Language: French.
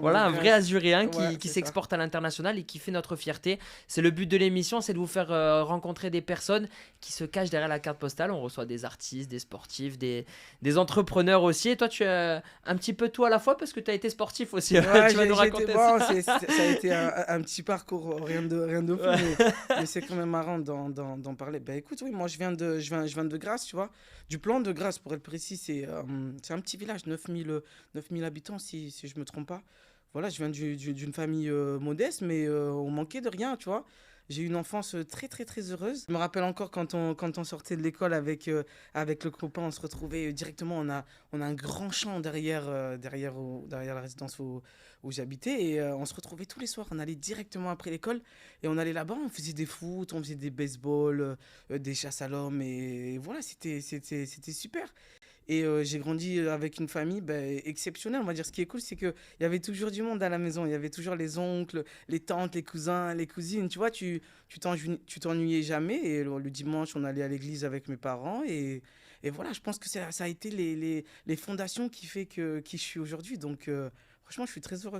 Voilà, un vrai Azuréen Ouais, qui c'est ça. s'exporte à l'international et qui fait notre fierté. C'est le but de l'émission, c'est de vous faire rencontrer des personnes qui se cachent derrière la carte postale. On reçoit des artistes, des sportifs, des entrepreneurs aussi. Et toi, tu as un petit peu tout à la fois parce que tu as été sportif aussi. Ouais, Tu vas nous j'ai été raconter ça. bon, ça a été un petit parcours, rien de fou, Ouais. mais c'est quand même marrant d'en parler. Ben écoute, oui, moi je viens de Grasse, tu vois, du plan de Grasse pour être précis, c'est un petit village, 9000 habitants si je me trompe pas. Voilà, je viens d'une famille modeste, mais on manquait de rien, tu vois. J'ai eu une enfance très très très heureuse. Je me rappelle encore quand on sortait de l'école avec le copain, on se retrouvait directement, on a un grand champ derrière la résidence où j'habitais et on se retrouvait tous les soirs. On allait directement après l'école et on allait là-bas, on faisait des foot, on faisait des baseball, des chasses à l'homme et voilà, c'était super. Et j'ai grandi avec une famille ben, exceptionnelle, on va dire. Ce qui est cool, c'est qu'il y avait toujours du monde à la maison. Il y avait toujours les oncles, les tantes, les cousins, les cousines. Tu vois, tu t'ennuyais jamais. Et le dimanche, on allait à l'église avec mes parents. Et voilà, je pense que ça a été les fondations qui fait qui je suis aujourd'hui. Donc, franchement, je suis très heureux.